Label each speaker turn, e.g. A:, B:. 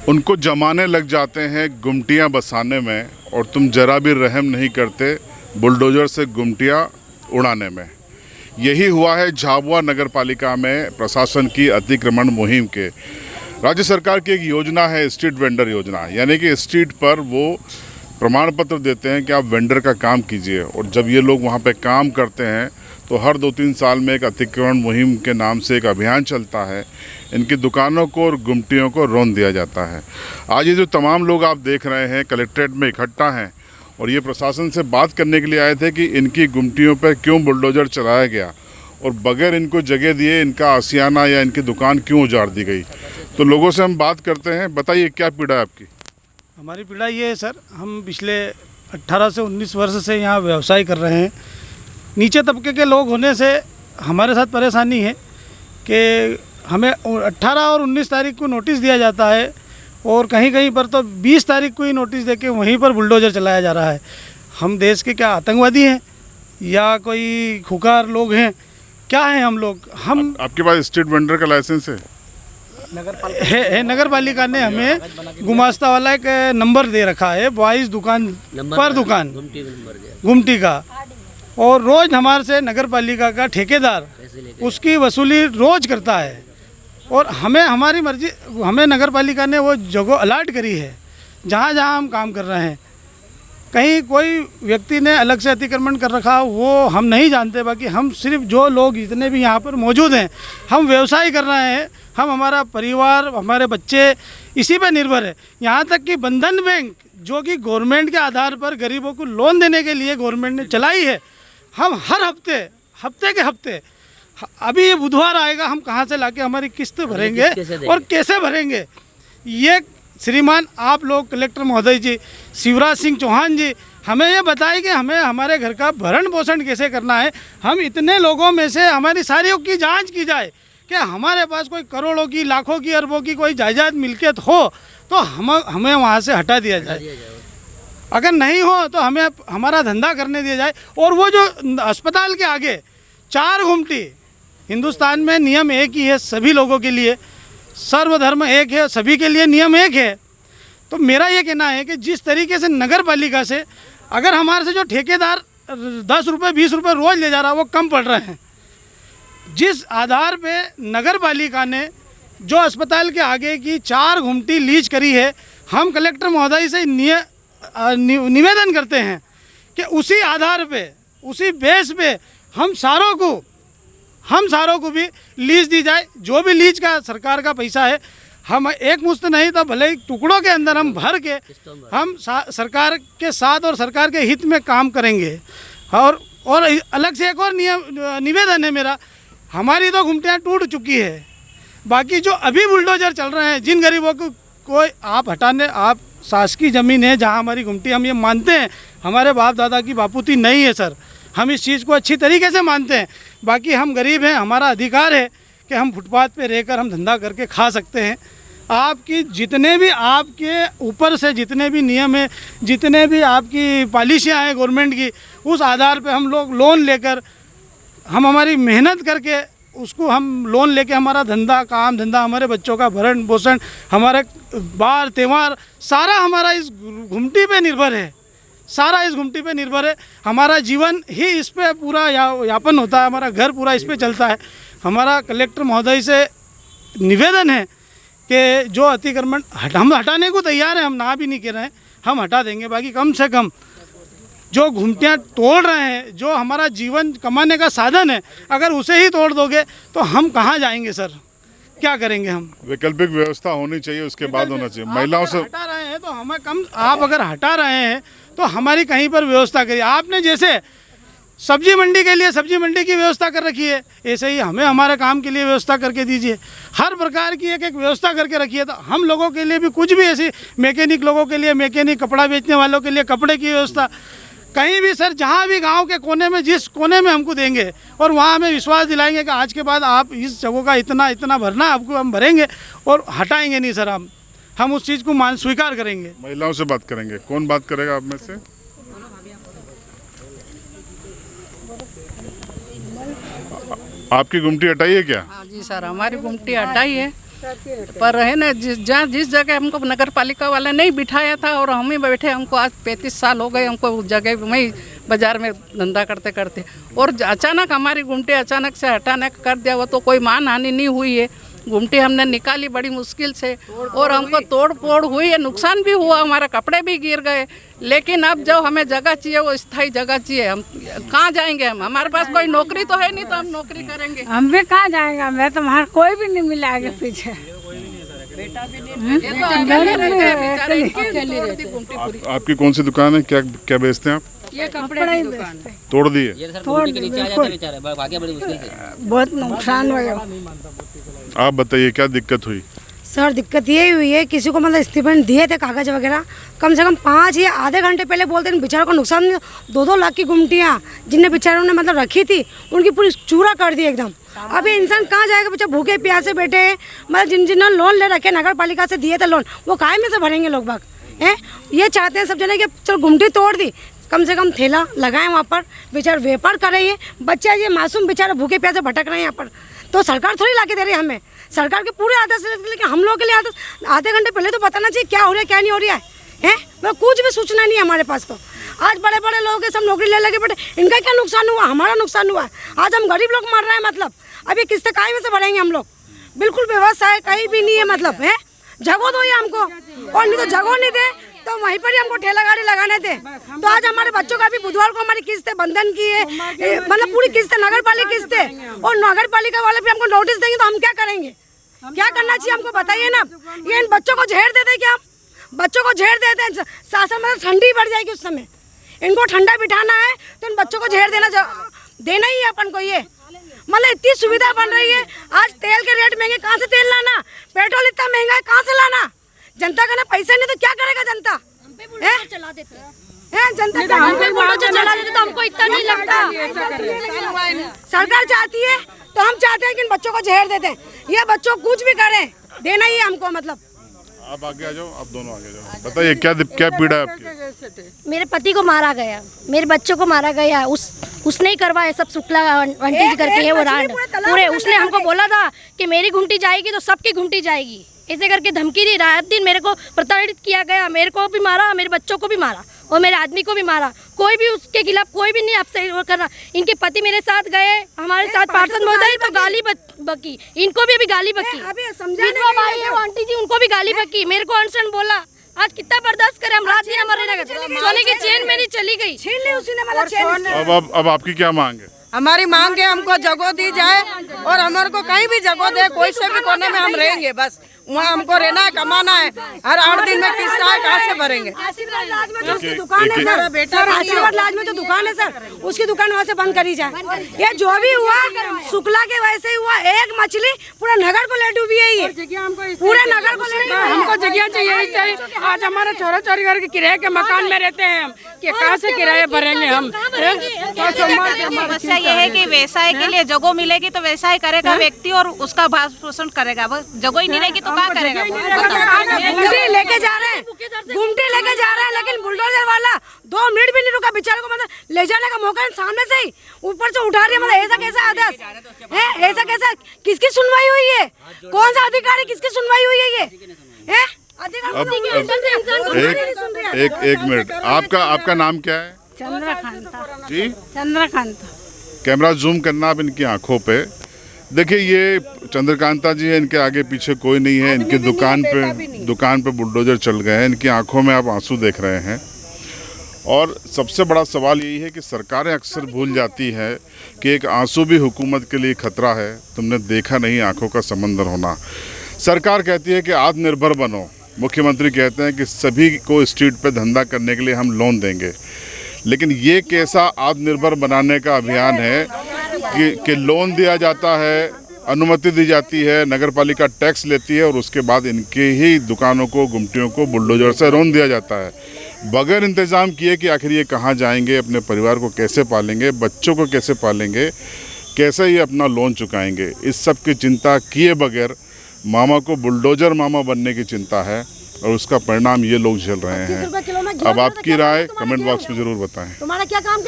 A: उनको जमाने लग जाते हैं गुमटियां बसाने में और तुम जरा भी रहम नहीं करते बुलडोज़र से गुमटियां उड़ाने में। यही हुआ है झाबुआ नगर पालिका में प्रशासन की अतिक्रमण मुहिम के। राज्य सरकार की एक योजना है स्ट्रीट वेंडर योजना, यानी कि स्ट्रीट पर वो प्रमाण पत्र देते हैं कि आप वेंडर का काम कीजिए, और जब ये लोग वहाँ पे काम करते हैं तो हर 2-3 साल में एक अतिक्रमण मुहिम के नाम से एक अभियान चलता है। इनकी दुकानों को और गुमटियों को रौंद दिया जाता है। आज ये जो तमाम लोग आप देख रहे हैं कलेक्ट्रेट में इकट्ठा हैं और ये प्रशासन से बात करने के लिए आए थे कि इनकी गुमटियों पर क्यों बुलडोज़र चलाया गया और बगैर इनको जगह दिए इनका आशियाना या इनकी दुकान क्यों उजाड़ दी गई। तो लोगों से हम बात करते हैं। बताइए क्या पीड़ा है आपकी?
B: हमारी पीड़ा ये है सर, हम पिछले 18 से 19 वर्ष से यहाँ व्यवसाय कर रहे हैं। नीचे तबके के लोग होने से हमारे साथ परेशानी है कि हमें 18 और 19 तारीख को नोटिस दिया जाता है और कहीं कहीं पर तो 20 तारीख को ही नोटिस देके वहीं पर बुलडोज़र चलाया जा रहा है। हम देश के क्या आतंकवादी हैं या कोई खुकार लोग हैं, क्या हैं हम लोग? हम
A: आपके पास स्ट्रीट वेंडर का लाइसेंस है?
B: नगर पालिका ने हमें गुमास्ता वाला एक नंबर दे रखा है, 22 दुकान पर दुकान गुमटी का, और रोज़ हमारे से नगर पालिका का ठेकेदार उसकी वसूली रोज़ करता है। और हमें हमारी मर्जी, हमें नगर पालिका ने वो जगह अलाट करी है जहाँ जहाँ हम काम कर रहे हैं। कहीं कोई व्यक्ति ने अलग से अतिक्रमण कर रखा वो हम नहीं जानते। बाकी हम सिर्फ जो लोग जितने भी यहाँ पर मौजूद हैं, हम व्यवसाय कर रहे हैं। हम, हमारा परिवार, हमारे बच्चे इसी पर निर्भर है। यहाँ तक कि बंधन बैंक जो कि गवर्नमेंट के आधार पर गरीबों को लोन देने के लिए गवर्नमेंट ने चलाई है, हम हर हफ्ते के हफ्ते, अभी ये बुधवार आएगा, हम कहाँ से लाके हमारी किस्त भरेंगे और कैसे भरेंगे? ये श्रीमान आप लोग कलेक्टर महोदय जी, शिवराज सिंह चौहान जी, हमें ये बताएं कि हमें हमारे घर का भरण पोषण कैसे करना है। हम इतने लोगों में से हमारी सारी की जांच की जाए कि हमारे पास कोई करोड़ों की, लाखों की, अरबों की कोई जायदाद मिल्कियत हो तो हमें वहाँ से हटा दिया जाए। अगर नहीं हो तो हमें हमारा धंधा करने दिया जाए। और वो जो अस्पताल के आगे 4 गुमटी, हिंदुस्तान में नियम एक ही है सभी लोगों के लिए, सर्वधर्म एक है, सभी के लिए नियम एक है। तो मेरा ये कहना है कि जिस तरीके से नगर पालिका से अगर हमारे से जो ठेकेदार 10 रुपये 20 रुपये रोज़ ले जा रहा है वो कम पड़ रहे हैं, जिस आधार पे नगर पालिका ने जो अस्पताल के आगे की 4 गुमटी लीज करी है, हम कलेक्टर महोदय से निवेदन करते हैं कि उसी आधार पे, उसी बेस पे हम सारों को भी लीज दी जाए। जो भी लीज का सरकार का पैसा है, हम एक मुश्त नहीं तो भले ही टुकड़ों के अंदर हम भर के हम सरकार के साथ और सरकार के हित में काम करेंगे। और अलग से एक और निवेदन है मेरा, हमारी तो गुमटियाँ टूट चुकी है, बाकी जो अभी बुलडोज़र चल रहे हैं, जिन गरीबों को कोई आप हटाने, आप शासकीय ज़मीन है जहाँ हमारी गुमटी, हम ये मानते हैं हमारे बाप दादा की बापूती नहीं है सर, हम इस चीज़ को अच्छी तरीके से मानते हैं। बाकी हम गरीब हैं, हमारा अधिकार है कि हम फुटपाथ पे रहकर हम धंधा करके खा सकते हैं। आपकी जितने भी आपके ऊपर से जितने भी नियम है, जितने भी आपकी पॉलिसियाँ हैं गवर्नमेंट की, उस आधार पे हम लोग लोन लेकर, हम हमारी मेहनत करके उसको हम लोन लेके हमारा काम धंधा, हमारे बच्चों का भरण पोषण, हमारे बार त्यौहार सारा हमारा इस गुमटी पे निर्भर है, सारा इस गुमटी पे निर्भर है। हमारा जीवन ही इस पे पूरा यापन होता है, हमारा घर पूरा इस पे चलता है। हमारा कलेक्टर महोदय से निवेदन है कि जो अतिक्रमण हम हटाने को तैयार हैं, हम ना भी नहीं कह रहे हैं, हम हटा देंगे। बाकी कम से कम जो गुमटियाँ तोड़ रहे हैं, जो हमारा जीवन कमाने का साधन है, अगर उसे ही तोड़ दोगे तो हम कहाँ जाएंगे सर? क्या करेंगे हम?
A: वैकल्पिक व्यवस्था होनी चाहिए, उसके बाद होना चाहिए। महिलाओं से
B: हटा रहे हैं तो हमें कम, आप अगर हटा रहे हैं तो हमारी कहीं पर व्यवस्था करिए। आपने जैसे सब्जी मंडी के लिए सब्जी मंडी की व्यवस्था कर रखी है, ऐसे ही हमें हमारे काम के लिए व्यवस्था करके दीजिए। हर प्रकार की एक व्यवस्था करके रखिए, तो हम लोगों के लिए भी कुछ भी ऐसी, मैकेनिक लोगों के लिए मैकेनिक, कपड़ा बेचने वालों के लिए कपड़े की व्यवस्था, कहीं भी सर, जहाँ भी गांव के कोने में, जिस कोने में हमको देंगे और वहाँ हमें विश्वास दिलाएंगे कि आज के बाद आप इस जगह का इतना भरना आपको, हम भरेंगे और हटाएंगे नहीं सर। हम उस चीज़ को स्वीकार करेंगे।
A: महिलाओं से बात करेंगे, कौन बात करेगा आप में से? आपकी गुमटी हटाई है क्या?
C: हाँ जी सर, हमारी गुमटी हटाई है। पर है ना जिस जगह हमको नगर पालिका वाला नहीं बिठाया था और हम ही बैठे, हमको आज 35 साल हो गए हमको उस जगह में ही बाजार में धंधा करते करते, और अचानक हमारी गुमटी अचानक से हटाने कर दिया। वो तो कोई मान हानि नहीं हुई है, गुमटी हमने निकाली बड़ी मुश्किल से और हमको तोड़ फोड़ हुई है, नुकसान भी हुआ, हमारे कपड़े भी गिर गए। लेकिन अब जो हमें जगह चाहिए वो स्थायी जगह चाहिए। हम कहाँ जाएंगे? हम हमारे पास कोई नौकरी तो है नहीं, तो हम नौकरी करेंगे।
D: हम भी कहाँ जाएंगे? हमें तो वहाँ कोई भी नहीं मिला आगे पीछे।
A: आपकी कौन सी दुकान है? क्या क्या बेचते हैं आप?
C: ये कपड़े की दुकान
A: तोड़ दिए?
D: बहुत नुकसान हुआ।
A: आप बताइए क्या दिक्कत हुई?
E: सर दिक्कत ये हुई है, किसी को मतलब स्टीफन दिए थे कागज वगैरह, कम से कम 5 या आधे घंटे पहले बोलते हैं बेचारों को नुकसान 2-2 लाख की गुमटियाँ जिनने बेचारों ने मतलब रखी थी उनकी पूरी चूरा कर दी एकदम। अभी इंसान कहाँ जाएगा? बच्चा भूखे प्यासे बैठे हैं, मतलब जिन्होंने लोन ले रखे नगर पालिका से दिए थे लोन, वो काहे में से भरेंगे लोग बाग हैं? ये चाहते हैं सब जने कि चलो गुमटी तोड़ दी, कम से कम ठेला लगाएं वहाँ पर, बेचारे व्यापार कर रही है। बच्चा ये मासूम बेचारा भूखे प्यासे भटक रहे हैं यहाँ पर, तो सरकार थोड़ी ला के दे रही है हमें। सरकार के पूरे आदेश, लेकिन हम लोगों के लिए आधे घंटे पहले तो बताना चाहिए क्या हो रहा है क्या नहीं हो रहा है। मतलब कुछ भी सूचना नहीं है हमारे पास। तो आज बड़े बड़े लोग हैं, सब नौकरी ले लगे बैठे, इनका क्या नुकसान हुआ? हमारा नुकसान हुआ है। आज हम गरीब लोग मर रहे हैं। मतलब अभी किस्तें काहे में से भरेंगे हम लोग? बिल्कुल व्यवस्था है कहीं भी नहीं है। मतलब है जगह दो ये हमको, और नहीं तो जगह नहीं दे तो वहीं पर ही हमको ठेला गाड़ी लगाने थे। तो आज हमारे बच्चों का भी बुधवार को हमारी किस्त बंधन की है, मतलब पूरी किस्त नगर पालिका किस्त है, और नगर पालिका वाले भी हमको नोटिस देंगे तो हम क्या करेंगे? क्या करना चाहिए हमको बताइए ना। ये इन बच्चों को झेड़ देते क्या? हम बच्चों को झेड़ देते हैं, शासन मतलब ठंडी बढ़ जाएगी उस समय। इनको ठंडा बिठाना है तो इन बच्चों को झेड़ देना ही है अपन को। ये मतलब इतनी सुविधा बन रही है। आज तेल के रेट महंगे, कहाँ से तेल लाना? पेट्रोल इतना महंगा है, कहाँ से लाना? जनता का ना पैसा नहीं तो क्या करेगा जनता? चला देते हैं जनता का, हम पे बुलडोजर चला देते तो हमको इतना नहीं लगता। सरकार चाहती है तो हम चाहते हैं कि इन बच्चों को जहर देते हैं। ये बच्चों कुछ भी करें, देना ही है हमको। मतलब
A: आप आगे आ जाओ, आप दोनों आगे जाओ, बताइए क्या पीड़ा है आपकी?
F: मेरे पति को मारा गया, मेरे बच्चों को मारा गया। उसने ही करवाया सब, शुक्ला आंटी जी करके है वो रांड पूरे। उसने हमको बोला था कि मेरी घुमटी जाएगी तो सबकी घुमटी जाएगी, ऐसे करके धमकी दी। रात दिन मेरे को प्रताड़ित किया गया, मेरे को भी मारा, मेरे बच्चों को भी मारा और मेरे आदमी को भी मारा। कोई भी उसके खिलाफ कोई भी नहीं आपसे वो कर रहा। इनके पति मेरे साथ गए, हमारे साथ पार्षद महोदय, तो गाली बकी, इनको भी अभी गाली बकी। विधवा भाई है वो आंटी जी, उनको भी गाली बकी। मेरे को अनशन बोला। आज कितना बर्दाश्त करें हम? रात दिन हमारे सोने की चेन मेरी चली गई, छीन ली उसी ने।
A: अब आपकी क्या मांग है?
G: हमारी मांग है हमको जगह दी जाए और हमारे को कहीं भी जगह दे, कोई से भी कोने में हम रहेंगे। बस वहाँ हमको रहना है, कमाना है। हर 8 दिन में किस्त है, कहाँ से भरेंगे?
E: आशीर्वाद लाज में जो उसकी दुकान है सर, आशीर्वाद लाज में जो दुकान है सर, उसकी दुकान वहाँ से बंद करी जाए। ये जो भी हुआ शुक्ला के वैसे ही हुआ। एक मछली पूरा नगर को ले डूबी है, ये पूरे नगर को ले।
D: हमको जगह चाहिए। आज हमारे छोरा छोरी घर के किराए के मकान में रहते हैं हम, कि कहाँ से किराया भरेंगे हम?
H: समस्या ये है कि व्यवसाय के लिए जगह मिलेगी तो व्यवसाय करेगा व्यक्ति और उसका भाव पोषण करेगा। वो जगह ही नहीं रहेगी तो क्या करेगा?
E: गुमटी लेके जा रहे हैं, गुमटी लेके जा रहे हैं, लेकिन बुलडोजर वाला 2 मिनट भी नहीं रुका बेचारे को। मतलब ले जाने का मौका सामने से ही ऊपर से उठा रही है। मतलब ऐसा कैसा आदेश है? ऐसा कैसा? किसकी सुनवाई हुई है? कौन सा अधिकारी, किसकी सुनवाई हुई है? ये
A: एक मिनट, आपका नाम क्या है?
D: चंद्रकांता
A: जी,
D: चंद्रकांता।
A: कैमरा जूम करना आप इनकी आंखों पे। देखिए ये चंद्रकांता जी है, इनके आगे पीछे कोई नहीं है। इनकी दुकान पे बुलडोजर चल गए हैं। इनकी आंखों में आप आंसू देख रहे हैं। और सबसे बड़ा सवाल यही है कि सरकारें अक्सर भूल जाती है कि एक आंसू भी हुकूमत के लिए खतरा है। तुमने देखा नहीं आंखों का समंदर होना। सरकार कहती है कि आत्मनिर्भर बनो, मुख्यमंत्री कहते हैं कि सभी को स्ट्रीट पे धंधा करने के लिए हम लोन देंगे। लेकिन ये कैसा आत्मनिर्भर बनाने का अभियान है कि लोन दिया जाता है, अनुमति दी जाती है, नगर पालिका टैक्स लेती है और उसके बाद इनके ही दुकानों को, गुमटियों को बुलडोजर से रौंद दिया जाता है, बगैर इंतज़ाम किए कि आखिर ये कहाँ जाएंगे, अपने परिवार को कैसे पालेंगे, बच्चों को कैसे पालेंगे, कैसे ये अपना लोन चुकाएंगे। इस सब की चिंता किए बगैर मामा को बुलडोजर मामा बनने की चिंता है और उसका परिणाम ये लोग झेल रहे हैं। अब आपकी राय कमेंट बॉक्स में ज़रूर बताएं।
E: तुम्हारा क्या काम